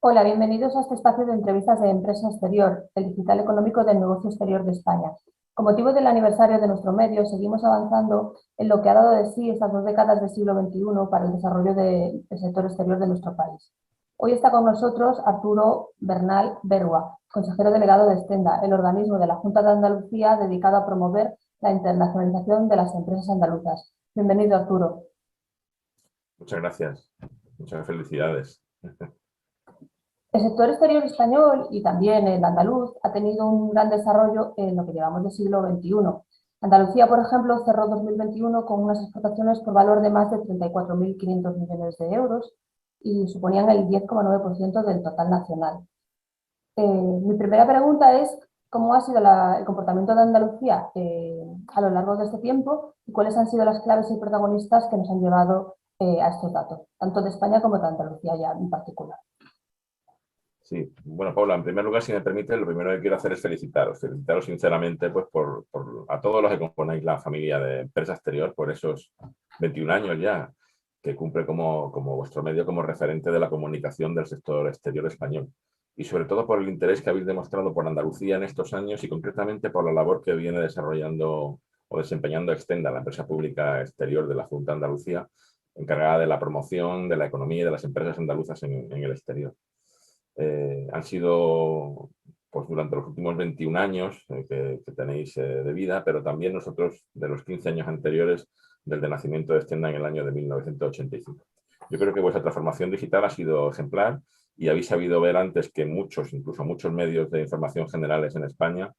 Hola, bienvenidos a este espacio de entrevistas de Empresa Exterior, el digital económico del negocio exterior de España. Con motivo del aniversario de nuestro medio, seguimos avanzando en lo que ha dado de sí estas 2 décadas del siglo XXI para el desarrollo del sector exterior de nuestro país. Hoy está con nosotros Arturo Bernal Berua, consejero delegado de Stenda, el organismo de la Junta de Andalucía dedicado a promover la internacionalización de las empresas andaluzas. Bienvenido, Arturo. Muchas gracias, muchas felicidades. El sector exterior español y también el andaluz ha tenido un gran desarrollo en lo que llevamos del siglo XXI. Andalucía, por ejemplo, cerró 2021 con unas exportaciones por valor de más de 34.500 millones de euros y suponían el 10,9% del total nacional. Mi primera pregunta es, ¿cómo ha sido el comportamiento de Andalucía a lo largo de este tiempo y cuáles han sido las claves y protagonistas que nos han llevado a estos datos, tanto de España como de Andalucía ya en particular? Sí, bueno, Paula, en primer lugar, si me permite, lo primero que quiero hacer es felicitaros sinceramente pues, a todos los que componéis la familia de Empresa Exterior por esos 21 años ya que cumple como vuestro medio como referente de la comunicación del sector exterior español. Y sobre todo por el interés que habéis demostrado por Andalucía en estos años y concretamente por la labor que viene desarrollando o desempeñando Extenda, la empresa pública exterior de la Junta de Andalucía, encargada de la promoción de la economía y de las empresas andaluzas en el exterior. Han sido pues, durante los últimos 21 años que tenéis de vida, pero también nosotros de los 15 años anteriores del de nacimiento de Stenda en el año de 1985. Yo creo que vuestra transformación digital ha sido ejemplar y habéis sabido ver antes que muchos, incluso muchos medios de información generales en España,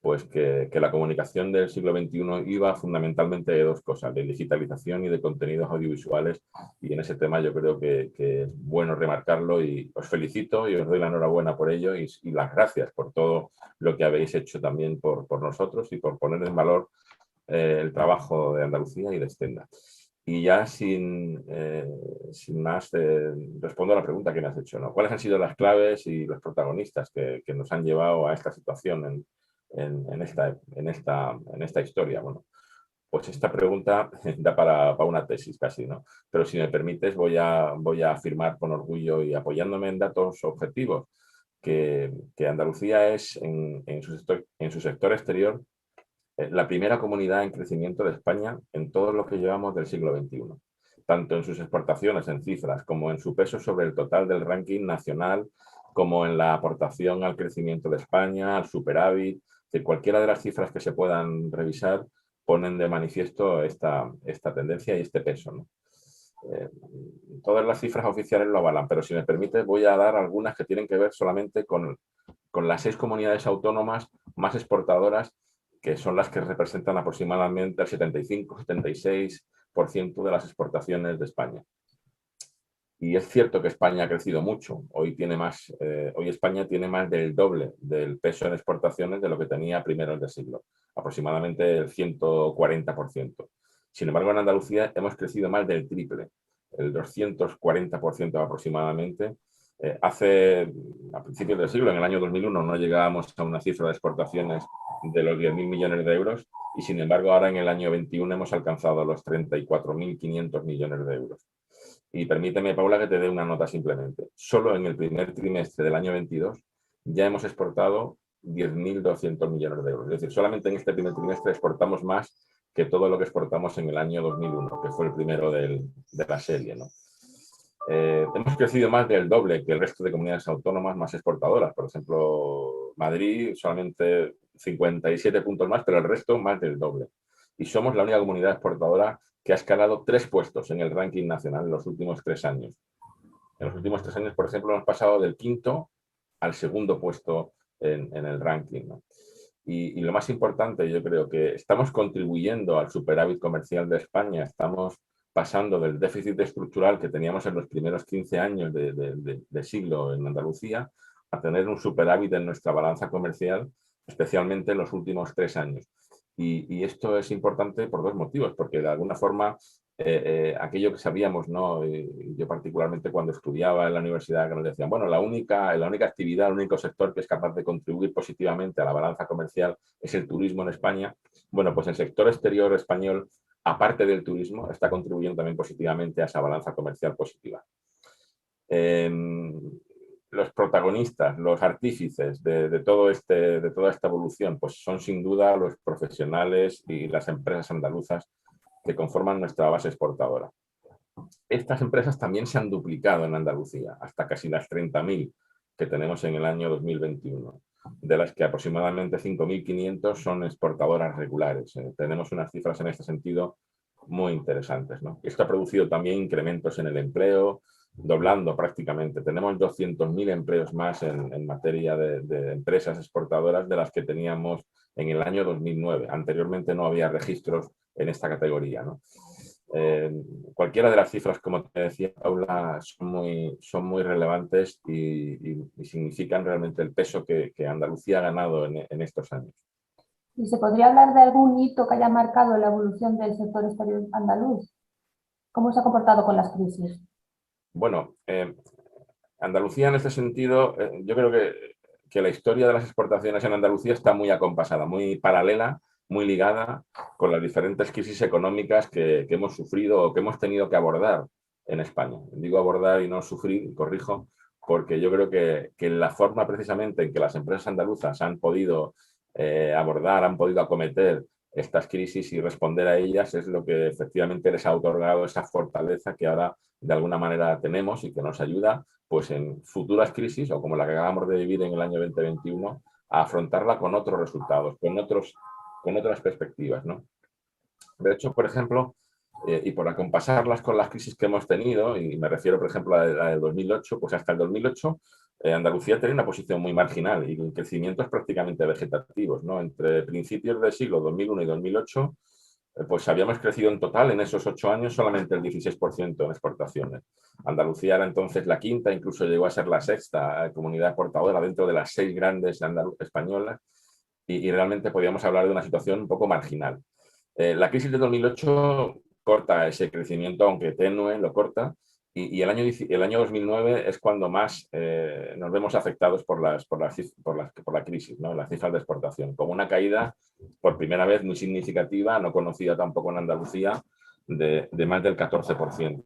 pues que la comunicación del siglo XXI iba fundamentalmente de dos cosas, de digitalización y de contenidos audiovisuales, y en ese tema yo creo que es bueno remarcarlo y os felicito y os doy la enhorabuena por ello y las gracias por todo lo que habéis hecho también por nosotros y por poner en valor el trabajo de Andalucía y de Stenda. Y ya sin más, respondo a la pregunta que me has hecho, ¿no? ¿Cuáles han sido las claves y los protagonistas que nos han llevado a esta situación en esta historia? Bueno, pues esta pregunta da para una tesis casi, ¿no? Pero si me permites, voy a afirmar con orgullo y apoyándome en datos objetivos que Andalucía es en su sector exterior la primera comunidad en crecimiento de España en todo lo que llevamos del siglo XXI, tanto en sus exportaciones en cifras como en su peso sobre el total del ranking nacional, como en la aportación al crecimiento de España, al superávit, que cualquiera de las cifras que se puedan revisar ponen de manifiesto esta tendencia y este peso, ¿no? Todas las cifras oficiales lo avalan, pero si me permite voy a dar algunas que tienen que ver solamente con las 6 comunidades autónomas más exportadoras, que son las que representan aproximadamente el 75-76% de las exportaciones de España. Y es cierto que España ha crecido mucho. Hoy España tiene más del doble del peso en exportaciones de lo que tenía a primeros de siglo, aproximadamente el 140%. Sin embargo, en Andalucía hemos crecido más del triple, el 240% aproximadamente. A principios del siglo, en el año 2001, no llegábamos a una cifra de exportaciones de los 10.000 millones de euros y, sin embargo, ahora en el año 21 hemos alcanzado los 34.500 millones de euros. Y permíteme, Paula, que te dé una nota simplemente. Solo en el primer trimestre del año 22 ya hemos exportado 10.200 millones de euros. Es decir, solamente en este primer trimestre exportamos más que todo lo que exportamos en el año 2001, que fue el primero de la serie, ¿no? Hemos crecido más del doble que el resto de comunidades autónomas más exportadoras. Por ejemplo, Madrid solamente 57 puntos más, pero el resto más del doble. Y somos la única comunidad exportadora que ha escalado 3 puestos en el ranking nacional en los últimos 3 años. En los últimos 3 años, por ejemplo, hemos pasado del 5º al 2º puesto en el ranking, ¿no? Y lo más importante, yo creo que estamos contribuyendo al superávit comercial de España, estamos pasando del déficit estructural que teníamos en los primeros 15 años de siglo en Andalucía a tener un superávit en nuestra balanza comercial, especialmente en los últimos 3 años. Y esto es importante por 2 motivos, porque de alguna forma aquello que sabíamos, ¿no? Yo particularmente cuando estudiaba en la universidad, que nos decían, bueno, la única actividad, el único sector que es capaz de contribuir positivamente a la balanza comercial es el turismo en España. Bueno, pues el sector exterior español, aparte del turismo, está contribuyendo también positivamente a esa balanza comercial positiva. los protagonistas, los artífices de toda esta evolución, pues son sin duda los profesionales y las empresas andaluzas que conforman nuestra base exportadora. Estas empresas también se han duplicado en Andalucía, hasta casi las 30.000 que tenemos en el año 2021, de las que aproximadamente 5.500 son exportadoras regulares. Tenemos unas cifras en este sentido muy interesantes, ¿no? Esto ha producido también incrementos en el empleo, doblando prácticamente. Tenemos 200.000 empleos más en materia de empresas exportadoras de las que teníamos en el año 2009. Anteriormente no había registros en esta categoría, ¿no? Cualquiera de las cifras, como te decía, Paula, son muy relevantes y significan realmente el peso que Andalucía ha ganado en estos años. ¿Y se podría hablar de algún hito que haya marcado la evolución del sector exterior andaluz? ¿Cómo se ha comportado con las crisis? Bueno, Andalucía en este sentido, yo creo que la historia de las exportaciones en Andalucía está muy acompasada, muy paralela, muy ligada con las diferentes crisis económicas que hemos sufrido o que hemos tenido que abordar en España. Digo abordar y no sufrir, corrijo, porque yo creo que la forma precisamente en que las empresas andaluzas han podido abordar, han podido acometer estas crisis y responder a ellas es lo que efectivamente les ha otorgado esa fortaleza que ahora de alguna manera tenemos y que nos ayuda pues en futuras crisis o como la que acabamos de vivir en el año 2021 a afrontarla con otros resultados, con otras perspectivas, ¿no? De hecho, por ejemplo, y por acompasarlas con las crisis que hemos tenido, y me refiero, por ejemplo, a la del 2008, pues hasta el 2008 Andalucía tenía una posición muy marginal y crecimientos prácticamente vegetativos, ¿no? Entre principios del siglo 2001 y 2008, pues habíamos crecido en total en esos 8 años solamente el 16% en exportaciones. Andalucía era entonces la quinta, incluso llegó a ser la sexta comunidad exportadora dentro de las 6 grandes españolas y realmente podíamos hablar de una situación un poco marginal. La crisis de 2008 corta ese crecimiento, aunque tenue, lo corta, y el año 2009 es cuando más nos vemos afectados por la crisis, ¿no? Las cifras de exportación, como una caída por primera vez muy significativa, no conocida tampoco en Andalucía, de más del 14%.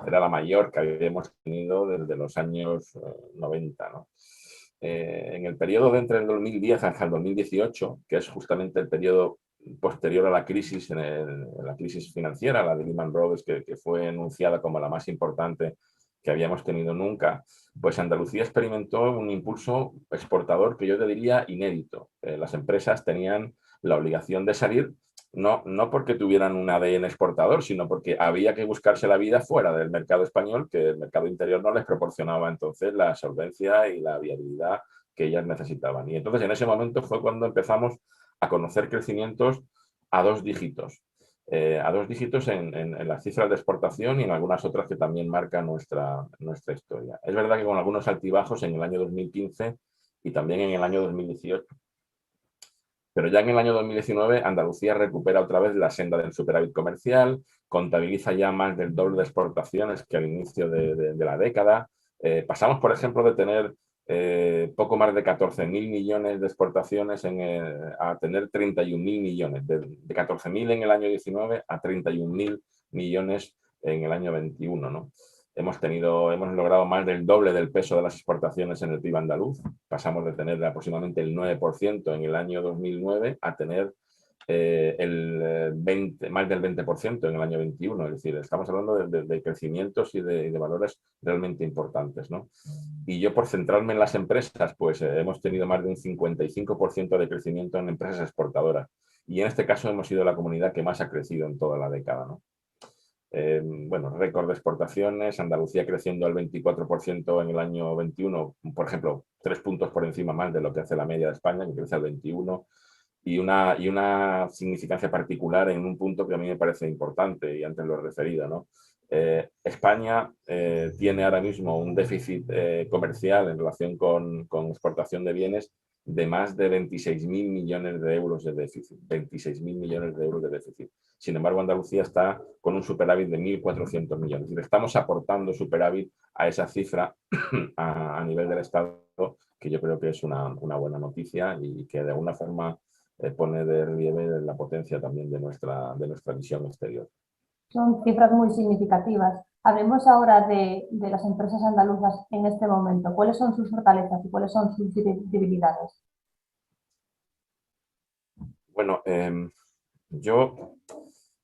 Era la mayor que habíamos tenido desde los años 90, ¿no? En el periodo de entre el 2010 hasta el 2018, que es justamente el periodo posterior a la crisis, en la crisis financiera, la de Lehman Brothers, que fue enunciada como la más importante que habíamos tenido nunca, pues Andalucía experimentó un impulso exportador que yo te diría inédito. Las empresas tenían la obligación de salir, no porque tuvieran un ADN exportador, sino porque había que buscarse la vida fuera del mercado español, que el mercado interior no les proporcionaba entonces la solvencia y la viabilidad que ellas necesitaban. Y entonces en ese momento fue cuando empezamos a conocer crecimientos a 2 dígitos. A 2 dígitos en las cifras de exportación y en algunas otras que también marcan nuestra historia. Es verdad que con algunos altibajos en el año 2015 y también en el año 2018. Pero ya en el año 2019 Andalucía recupera otra vez la senda del superávit comercial, contabiliza ya más del doble de exportaciones que al inicio de la década. Pasamos, por ejemplo, de tener poco más de 14.000 millones de exportaciones a tener 31.000 millones, de 14.000 en el año 19 a 31.000 millones en el año 21, ¿no? Hemos logrado más del doble del peso de las exportaciones en el PIB andaluz. Pasamos de tener aproximadamente el 9% en el año 2009 a tener más del 20% en el año 21. Es decir, estamos hablando de crecimientos y de valores realmente importantes, ¿no? Y yo, por centrarme en las empresas, pues hemos tenido más de un 55% de crecimiento en empresas exportadoras. Y en este caso hemos sido la comunidad que más ha crecido en toda la década, ¿no? Bueno, récord de exportaciones, Andalucía creciendo al 24% en el año 21, por ejemplo, 3 puntos por encima más de lo que hace la media de España, que crece al 21, y una significancia particular en un punto que a mí me parece importante, y antes lo he referido, ¿no? España tiene ahora mismo un déficit comercial en relación con exportación de bienes de más de 26.000 millones de euros de déficit. 26.000 millones de euros de déficit. Sin embargo, Andalucía está con un superávit de 1.400 millones. Y le estamos aportando superávit a esa cifra a nivel del Estado, que yo creo que es una buena noticia y que de alguna forma pone de relieve la potencia también de nuestra visión exterior. Son cifras muy significativas. Hablemos ahora de las empresas andaluzas en este momento. ¿Cuáles son sus fortalezas y cuáles son sus debilidades? Bueno, yo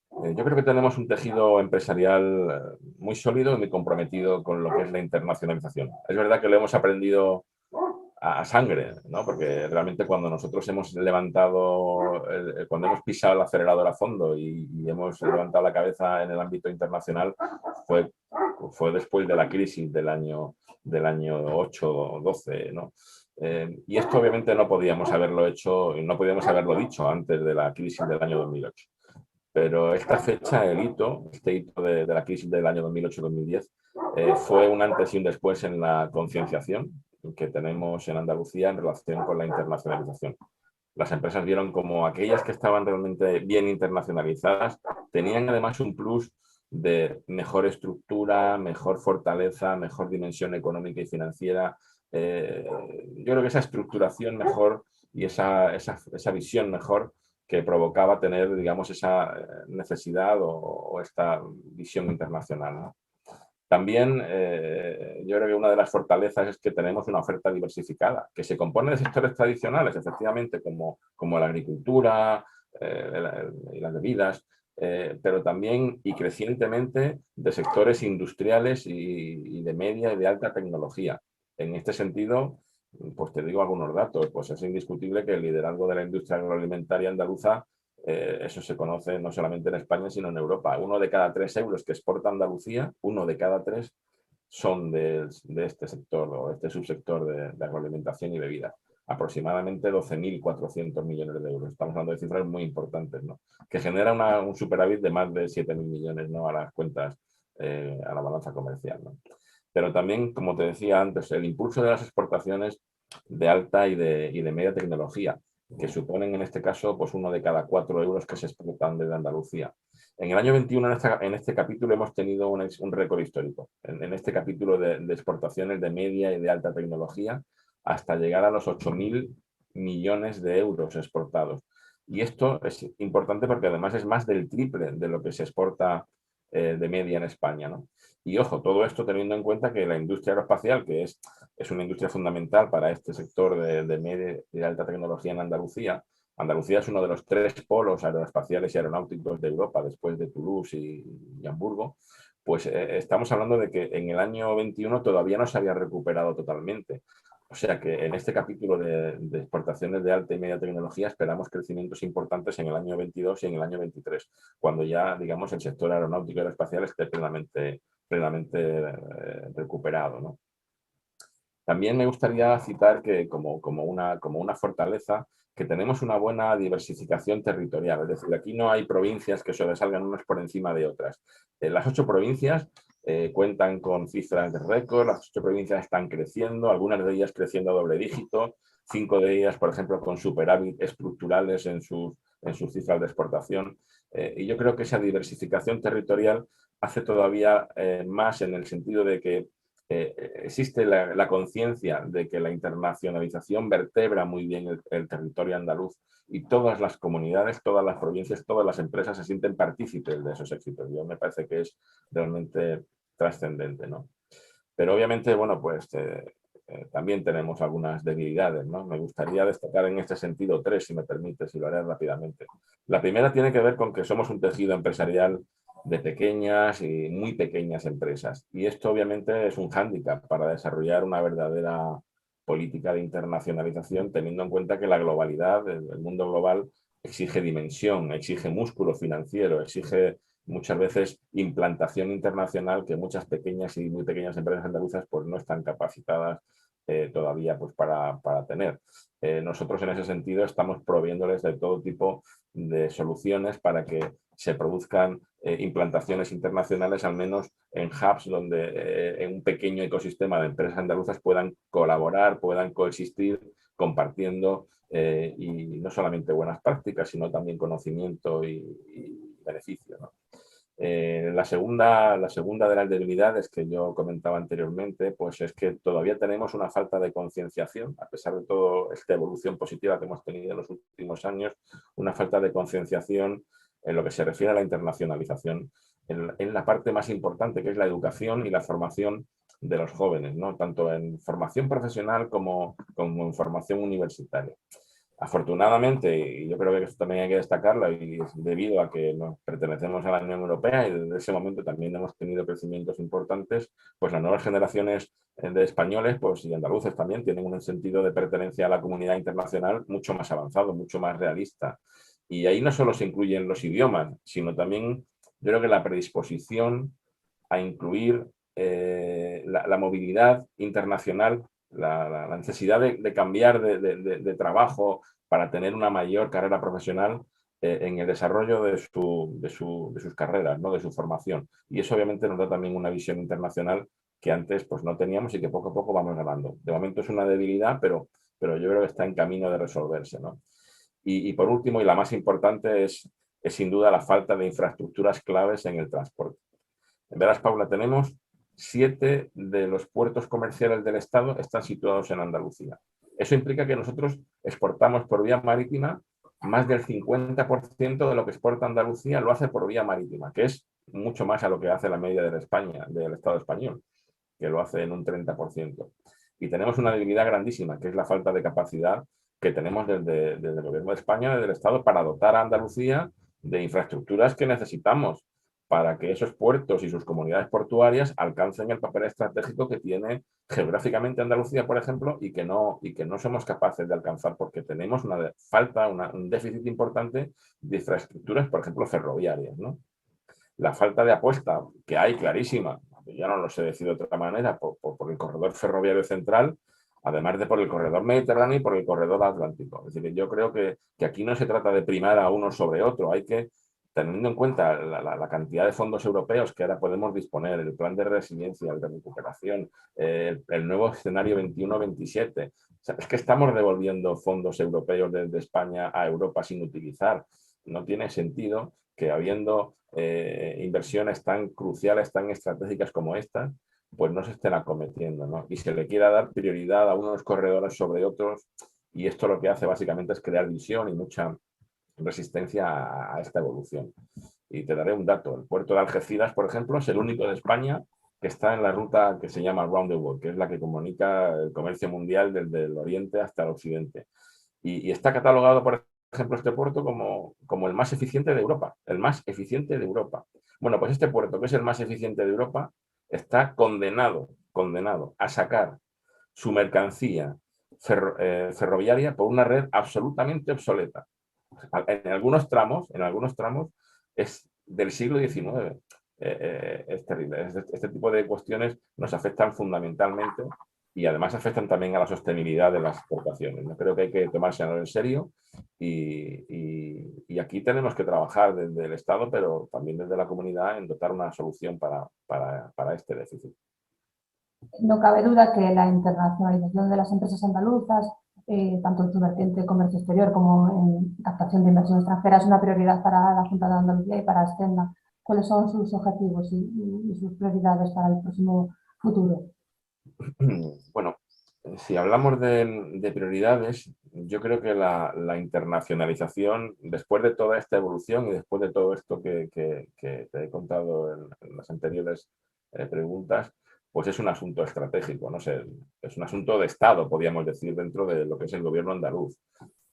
creo que tenemos un tejido empresarial muy sólido y muy comprometido con lo que es la internacionalización. Es verdad que lo hemos aprendido a sangre, ¿no? Porque realmente cuando nosotros hemos levantado, cuando hemos pisado el acelerador a fondo y hemos levantado la cabeza en el ámbito internacional, fue, fue después de la crisis del año 8 o 12, ¿no? Y esto obviamente no podíamos haberlo hecho, no podíamos haberlo dicho antes de la crisis del año 2008. Pero esta fecha, este hito de la crisis del año 2008-2010, fue un antes y un después en la concienciación que tenemos en Andalucía en relación con la internacionalización. Las empresas vieron como aquellas que estaban realmente bien internacionalizadas tenían además un plus de mejor estructura, mejor fortaleza, mejor dimensión económica y financiera. Yo creo que esa estructuración mejor y esa visión mejor que provocaba tener, digamos, esa necesidad o esta visión internacional, ¿no? También yo creo que una de las fortalezas es que tenemos una oferta diversificada, que se compone de sectores tradicionales, efectivamente, como la agricultura y las bebidas, pero también y crecientemente de sectores industriales y de media y de alta tecnología. En este sentido, pues te digo algunos datos, pues es indiscutible que el liderazgo de la industria agroalimentaria andaluza, eso se conoce no solamente en España, sino en Europa. 1 de cada 3 euros que exporta Andalucía, 1 de cada 3 son de este sector o este subsector de agroalimentación y bebidas. Aproximadamente 12.400 millones de euros. Estamos hablando de cifras muy importantes, ¿no? Que genera un superávit de más de 7.000 millones, ¿no? A las cuentas, a la balanza comercial, ¿no? Pero también, como te decía antes, el impulso de las exportaciones de alta y de media tecnología, que suponen en este caso pues 1 de cada 4 euros que se exportan desde Andalucía. En el año 21, en este capítulo, hemos tenido un récord histórico. En este capítulo de exportaciones de media y de alta tecnología, hasta llegar a los 8.000 millones de euros exportados. Y esto es importante porque además es más del triple de lo que se exporta de media en España, ¿no? Y ojo, todo esto teniendo en cuenta que la industria aeroespacial, que es una industria fundamental para este sector de media y de alta tecnología en Andalucía. Andalucía es uno de los 3 polos aeroespaciales y aeronáuticos de Europa, después de Toulouse y Hamburgo. Pues estamos hablando de que en el año 21 todavía no se había recuperado totalmente. O sea que en este capítulo de exportaciones de alta y media tecnología esperamos crecimientos importantes en el año 22 y en el año 23, cuando ya, digamos, el sector aeronáutico y aeroespacial esté plenamente recuperado, ¿no? También me gustaría citar que como una fortaleza, que tenemos una buena diversificación territorial. Es decir, aquí no hay provincias que sobresalgan unas por encima de otras. Las 8 provincias cuentan con cifras de récord, las 8 provincias están creciendo, algunas de ellas creciendo a doble dígito, 5 de ellas, por ejemplo, con superávit estructurales en sus cifras de exportación. Y yo creo que esa diversificación territorial hace todavía más en el sentido de que existe la conciencia de que la internacionalización vertebra muy bien el territorio andaluz y todas las comunidades, todas las provincias, todas las empresas se sienten partícipes de esos éxitos. Yo me parece que es realmente trascendente, ¿no? Pero obviamente, bueno, pues también tenemos algunas debilidades, ¿no? Me gustaría destacar en este sentido 3, si me permites, y lo haré rápidamente. La primera tiene que ver con que somos un tejido empresarial de pequeñas y muy pequeñas empresas. Y esto obviamente es un hándicap para desarrollar una verdadera política de internacionalización, teniendo en cuenta que la globalidad, el mundo global, exige dimensión, exige músculo financiero, exige muchas veces implantación internacional que muchas pequeñas y muy pequeñas empresas andaluzas pues no están capacitadas todavía pues para tener. Nosotros en ese sentido estamos proveyéndoles de todo tipo de soluciones para que se produzcan implantaciones internacionales, al menos en hubs donde en un pequeño ecosistema de empresas andaluzas puedan colaborar, puedan coexistir compartiendo y no solamente buenas prácticas, sino también conocimiento y beneficio, ¿no? La segunda de las debilidades que yo comentaba anteriormente, pues es que todavía tenemos una falta de concienciación, a pesar de toda esta evolución positiva que hemos tenido en los últimos años, una falta de concienciación en lo que se refiere a la internacionalización en la parte más importante, que es la educación y la formación de los jóvenes, ¿no? Tanto en formación profesional como en formación universitaria. Afortunadamente, y yo creo que esto también hay que destacarlo, y es debido a que nos pertenecemos a la Unión Europea y desde ese momento también hemos tenido crecimientos importantes, pues las nuevas generaciones de españoles pues, y andaluces también tienen un sentido de pertenencia a la comunidad internacional mucho más avanzado, mucho más realista. Y ahí no solo se incluyen los idiomas, sino también yo creo que la predisposición a incluir la movilidad internacional, la necesidad de cambiar de trabajo para tener una mayor carrera profesional en el desarrollo de sus carreras, ¿no? De su formación. Y eso obviamente nos da también una visión internacional que antes pues, no teníamos y que poco a poco vamos ganando. De momento es una debilidad, pero yo creo que está en camino de resolverse, ¿no? Y por último, y la más importante, es sin duda la falta de infraestructuras claves en el transporte. Verás, Paula, tenemos 7 de los puertos comerciales del Estado están situados en Andalucía. Eso implica que nosotros exportamos por vía marítima más del 50% de lo que exporta Andalucía lo hace por vía marítima, que es mucho más a lo que hace la media de España, del Estado español, que lo hace en un 30%. Y tenemos una debilidad grandísima, que es la falta de capacidad que tenemos desde el Gobierno de España, desde el Estado, para dotar a Andalucía de infraestructuras que necesitamos para que esos puertos y sus comunidades portuarias alcancen el papel estratégico que tiene geográficamente Andalucía, por ejemplo, y que no somos capaces de alcanzar porque tenemos un déficit importante de infraestructuras, por ejemplo, ferroviarias, ¿no? La falta de apuesta que hay clarísima, ya no lo sé decir de otra manera, por el corredor ferroviario central, además de por el corredor mediterráneo y por el corredor atlántico. Es decir, yo creo que aquí no se trata de primar a uno sobre otro, hay que, teniendo en cuenta la cantidad de fondos europeos que ahora podemos disponer, el plan de resiliencia, el de recuperación, el nuevo escenario 21-27, o sea, es que estamos devolviendo fondos europeos desde España a Europa sin utilizar. No tiene sentido que habiendo inversiones tan cruciales, tan estratégicas como estas, pues no se estén acometiendo, ¿no? Y se le quiera dar prioridad a unos corredores sobre otros, y esto lo que hace básicamente es crear visión y mucha resistencia a esta evolución. Y te daré un dato, el puerto de Algeciras, por ejemplo, es el único de España que está en la ruta que se llama Round the World, que es la que comunica el comercio mundial desde el oriente hasta el occidente. Y está catalogado, por ejemplo, este puerto como el más eficiente de Europa, el más eficiente de Europa. Bueno, pues este puerto, que es el más eficiente de Europa, está condenado a sacar su mercancía ferroviaria por una red absolutamente obsoleta. En algunos tramos es del siglo XIX. Es terrible. Este tipo de cuestiones nos afectan fundamentalmente y además afectan también a la sostenibilidad de las exportaciones. ¿No? Creo que hay que tomárselo en serio y aquí tenemos que trabajar desde el Estado, pero también desde la comunidad en dotar una solución para este déficit. No cabe duda que la internacionalización de las empresas andaluzas, tanto en su vertiente comercio exterior como en captación de inversión extranjera, es una prioridad para la Junta de Andalucía y para Hacienda. ¿Cuáles son sus objetivos y sus prioridades para el próximo futuro? Bueno, si hablamos de prioridades, yo creo que la internacionalización, después de toda esta evolución y después de todo esto que te he contado en las anteriores preguntas, pues es un asunto estratégico, no sé, es un asunto de Estado, podríamos decir, dentro de lo que es el gobierno andaluz.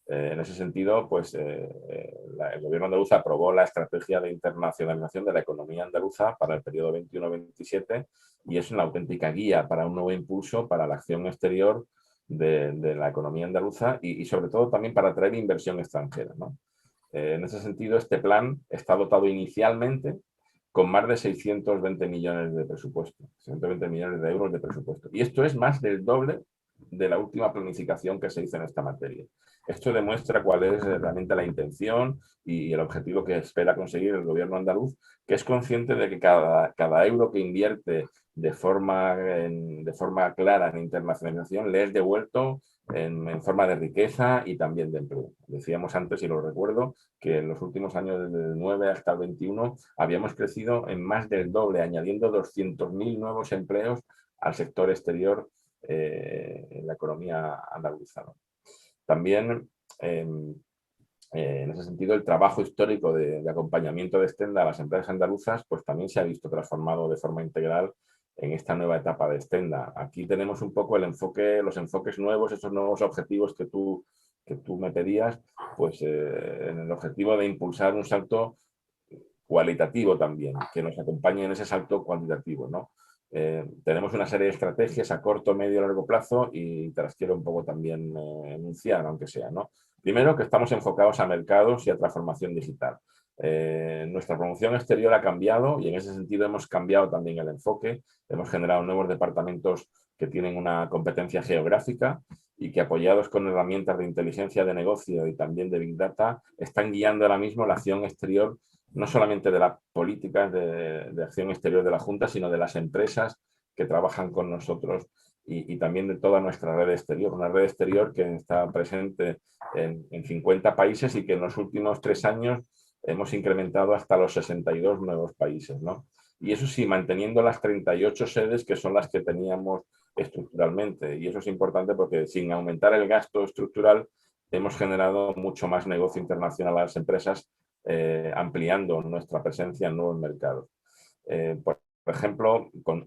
En ese sentido, pues el gobierno andaluz aprobó la estrategia de internacionalización de la economía andaluza para el periodo 21-27 y es una auténtica guía para un nuevo impulso para la acción exterior de la economía andaluza y sobre todo también para atraer inversión extranjera, ¿no? En ese sentido, este plan está dotado inicialmente con más de 620 millones de presupuesto, 620 millones de euros de presupuesto. Y esto es más del doble de la última planificación que se hizo en esta materia. Esto demuestra cuál es realmente la intención y el objetivo que espera conseguir el gobierno andaluz, que es consciente de que cada euro que invierte de forma clara en internacionalización le es devuelto en forma de riqueza y también de empleo. Decíamos antes, y lo recuerdo, que en los últimos años, desde el 9 hasta el 21, habíamos crecido en más del doble, añadiendo 200.000 nuevos empleos al sector exterior en la economía andaluza, ¿no? También En ese sentido, el trabajo histórico de acompañamiento de Stenda a las empresas andaluzas pues también se ha visto transformado de forma integral en esta nueva etapa de Stenda. Aquí tenemos un poco el enfoque, los enfoques nuevos, esos nuevos objetivos que tú me pedías, pues en el objetivo de impulsar un salto cualitativo también, que nos acompañe en ese salto cuantitativo, ¿no? Tenemos una serie de estrategias a corto, medio y largo plazo y te las quiero un poco también enunciar, aunque sea, ¿no? Primero, que estamos enfocados a mercados y a transformación digital. Nuestra promoción exterior ha cambiado y en ese sentido hemos cambiado también el enfoque. Hemos generado nuevos departamentos que tienen una competencia geográfica y que, apoyados con herramientas de inteligencia de negocio y también de Big Data, están guiando ahora mismo la acción exterior, no solamente de las políticas de acción exterior de la Junta, sino de las empresas que trabajan con nosotros y también de toda nuestra red exterior. Una red exterior que está presente en 50 países y que en los últimos 3 años hemos incrementado hasta los 62 nuevos países, ¿no? Y eso sí, manteniendo las 38 sedes que son las que teníamos estructuralmente. Y eso es importante porque sin aumentar el gasto estructural hemos generado mucho más negocio internacional a las empresas, ampliando nuestra presencia en nuevos mercados. Por ejemplo, con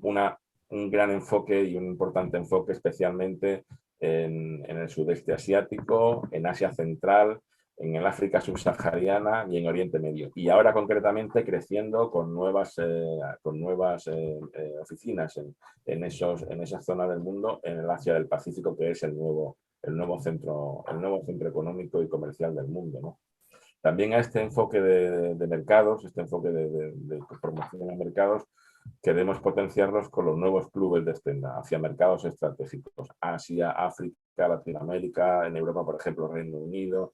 un gran enfoque y un importante enfoque especialmente en el sudeste asiático, en Asia Central, en el África subsahariana y en Oriente Medio. Y ahora concretamente creciendo con nuevas oficinas en esa zona del mundo, en el Asia del Pacífico, que es el nuevo centro económico y comercial del mundo, ¿no? También a este enfoque de mercados, este enfoque de promoción de mercados, queremos potenciarlos con los nuevos clubes de Stenda hacia mercados estratégicos, Asia, África, Latinoamérica, en Europa, por ejemplo, Reino Unido.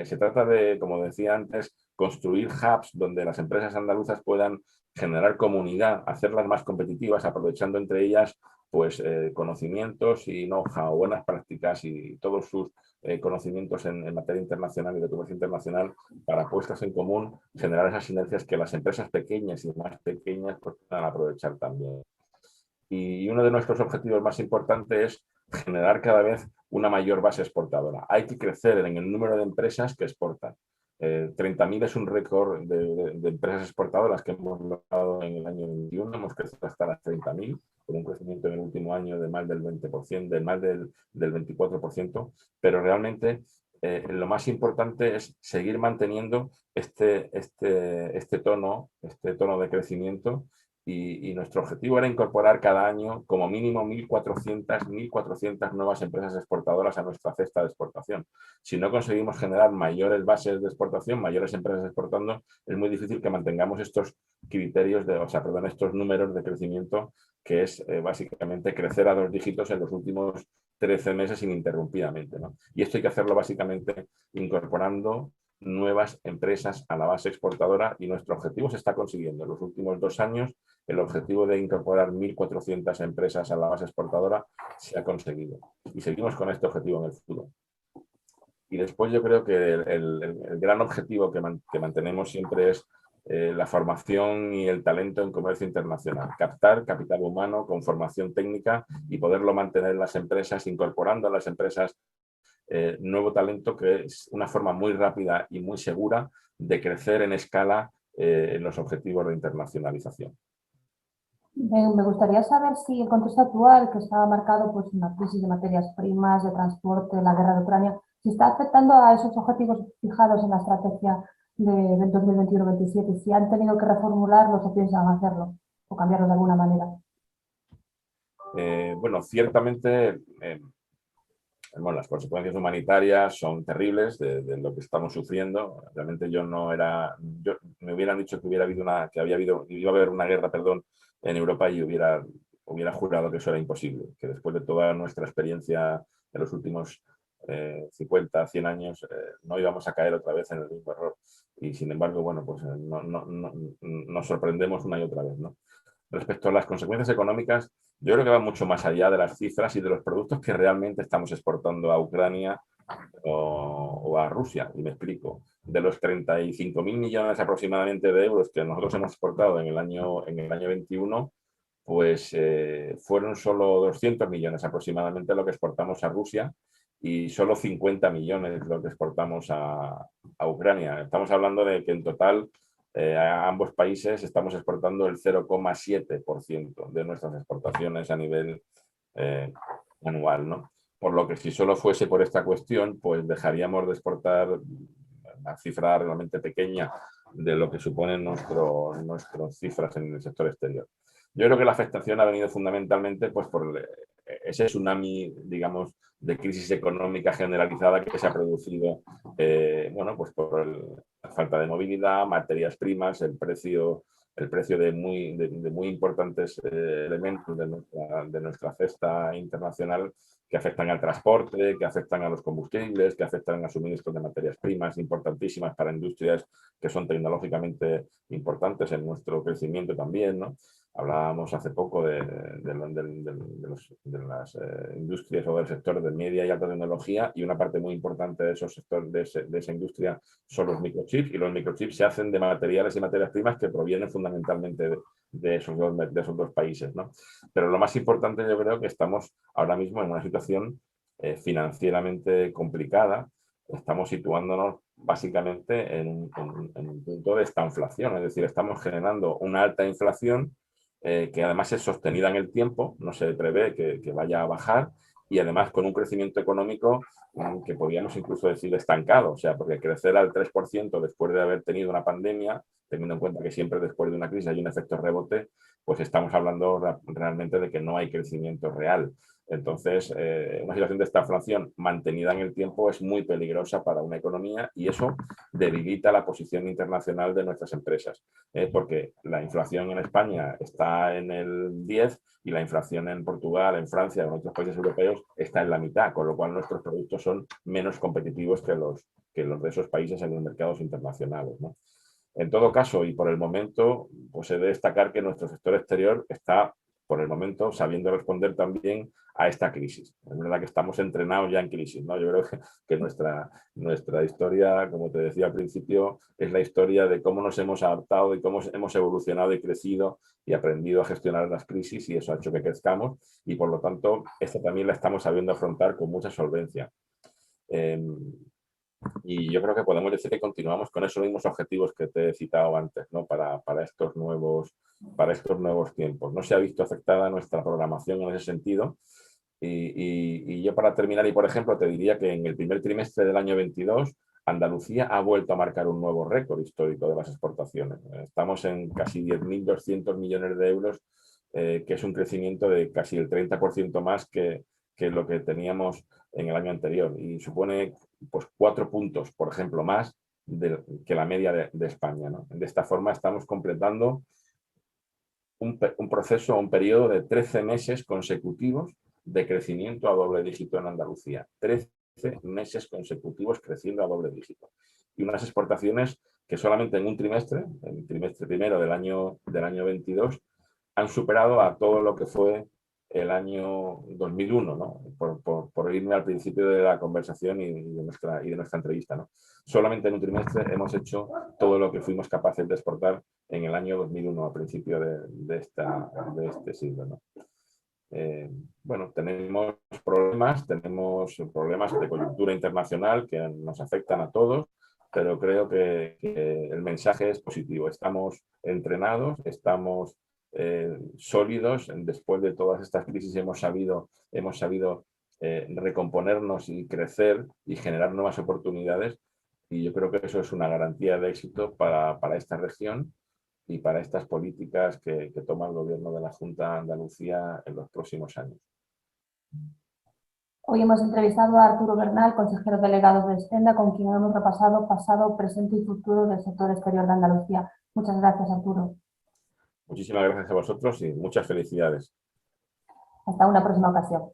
Se trata de, como decía antes, construir hubs donde las empresas andaluzas puedan generar comunidad, hacerlas más competitivas, aprovechando entre ellas pues conocimientos y know-how, buenas prácticas y todos sus conocimientos en materia internacional y de comercio internacional para puestas en común, generar esas sinergias que las empresas pequeñas y más pequeñas pues, puedan aprovechar también. Y uno de nuestros objetivos más importantes es generar cada vez una mayor base exportadora. Hay que crecer en el número de empresas que exportan. 30.000 es un récord de empresas exportadoras que hemos logrado en el año 21, hemos crecido hasta las 30.000, con un crecimiento en el último año de más del 20%, de más del 24%, pero realmente lo más importante es seguir manteniendo este tono de crecimiento y nuestro objetivo era incorporar cada año como mínimo 1.400 nuevas empresas exportadoras a nuestra cesta de exportación. Si no conseguimos generar mayores bases de exportación, mayores empresas exportando, es muy difícil que mantengamos estos criterios, estos números de crecimiento, que es básicamente crecer a 2 dígitos en los últimos 13 meses ininterrumpidamente, ¿no? Y esto hay que hacerlo básicamente incorporando nuevas empresas a la base exportadora y nuestro objetivo se está consiguiendo. En los últimos 2 años el objetivo de incorporar 1.400 empresas a la base exportadora se ha conseguido y seguimos con este objetivo en el futuro. Y después yo creo que el gran objetivo que mantenemos siempre es la formación y el talento en comercio internacional. Captar capital humano con formación técnica y poderlo mantener en las empresas, incorporando a las empresas nuevo talento, que es una forma muy rápida y muy segura de crecer en escala en los objetivos de internacionalización. Me gustaría saber si el contexto actual, que está marcado por una crisis de materias primas, de transporte, la guerra de Ucrania, si está afectando a esos objetivos fijados en la estrategia del 2021-27, si han tenido que reformularlos o piensan hacerlo o cambiarlo de alguna manera. Bueno, ciertamente bueno, las consecuencias humanitarias son terribles de lo que estamos sufriendo. Realmente me hubieran dicho que iba a haber una guerra, perdón, en Europa y hubiera jurado que eso era imposible, que después de toda nuestra experiencia de los últimos 50, 100 años, no íbamos a caer otra vez en el mismo error. Y sin embargo, bueno, pues nos sorprendemos una y otra vez, ¿no? Respecto a las consecuencias económicas, yo creo que va mucho más allá de las cifras y de los productos que realmente estamos exportando a Ucrania o a Rusia. Y me explico. De los 35.000 millones aproximadamente de euros que nosotros hemos exportado en el año 21, pues fueron solo 200 millones aproximadamente lo que exportamos a Rusia y solo 50 millones lo que exportamos a Ucrania. Estamos hablando de que en total a ambos países estamos exportando el 0,7% de nuestras exportaciones a nivel anual, ¿no? Por lo que si solo fuese por esta cuestión, pues dejaríamos de exportar una cifra realmente pequeña de lo que suponen nuestras cifras en el sector exterior. Yo creo que la afectación ha venido fundamentalmente pues, por ese tsunami, digamos, de crisis económica generalizada que se ha producido bueno, pues por la falta de movilidad, materias primas, el precio de muy importantes elementos de nuestra cesta internacional que afectan al transporte, que afectan a los combustibles, que afectan a suministros de materias primas importantísimas para industrias que son tecnológicamente importantes en nuestro crecimiento también, ¿no? Hablábamos hace poco de las industrias o del sector de media y alta tecnología, y una parte muy importante de esos sectores, de esa industria son los microchips, y los microchips se hacen de materiales y materias primas que provienen fundamentalmente de esos dos países, ¿no? Pero lo más importante, yo creo que estamos ahora mismo en una situación financieramente complicada. Estamos situándonos básicamente en un punto de estanflación, es decir, estamos generando una alta inflación que además es sostenida en el tiempo, no se prevé que vaya a bajar, y además con un crecimiento económico que podríamos incluso decir estancado, o sea, porque crecer al 3% después de haber tenido una pandemia, teniendo en cuenta que siempre después de una crisis hay un efecto rebote, pues estamos hablando realmente de que no hay crecimiento real. Entonces, una situación de estanflación mantenida en el tiempo es muy peligrosa para una economía, y eso debilita la posición internacional de nuestras empresas, porque la inflación en España está en el 10 y la inflación en Portugal, en Francia, en otros países europeos está en la mitad, con lo cual nuestros productos son menos competitivos que los de esos países en los mercados internacionales, ¿no? En todo caso, y por el momento, pues he de destacar que nuestro sector exterior está, por el momento, sabiendo responder también a esta crisis. Es verdad que estamos entrenados ya en crisis, ¿no? Yo creo que nuestra historia, como te decía al principio, es la historia de cómo nos hemos adaptado y cómo hemos evolucionado y crecido y aprendido a gestionar las crisis, y eso ha hecho que crezcamos, y por lo tanto, esta también la estamos sabiendo afrontar con mucha solvencia. Y yo creo que podemos decir que continuamos con esos mismos objetivos que te he citado antes, ¿no? Para estos nuevos tiempos. No se ha visto afectada nuestra programación en ese sentido. Y yo, para terminar, y por ejemplo, te diría que en el primer trimestre del año 22, Andalucía ha vuelto a marcar un nuevo récord histórico de las exportaciones. Estamos en casi 10.200 millones de euros, que es un crecimiento de casi el 30% más que lo que teníamos en el año anterior, y supone pues 4 puntos, por ejemplo, más que la media de España, ¿no? De esta forma estamos completando un proceso, un periodo de 13 meses consecutivos de crecimiento a doble dígito en Andalucía. 13 meses consecutivos creciendo a doble dígito. Y unas exportaciones que solamente en un trimestre, en el trimestre primero del año 22, han superado a todo lo que fue el año 2001, ¿no? Por irme al principio de la conversación y de nuestra entrevista, ¿no? Solamente en un trimestre hemos hecho todo lo que fuimos capaces de exportar en el año 2001, al principio de este siglo, ¿no? Bueno, tenemos problemas de coyuntura internacional que nos afectan a todos, pero creo que el mensaje es positivo. Estamos entrenados, estamos sólidos. Después de todas estas crisis hemos sabido recomponernos y crecer y generar nuevas oportunidades, y yo creo que eso es una garantía de éxito para esta región y para estas políticas que toma el gobierno de la Junta de Andalucía en los próximos años. Hoy hemos entrevistado a Arturo Bernal, consejero delegado de Stenda, con quien hemos repasado pasado, presente y futuro del sector exterior de Andalucía. Muchas gracias, Arturo. Muchísimas gracias a vosotros y muchas felicidades. Hasta una próxima ocasión.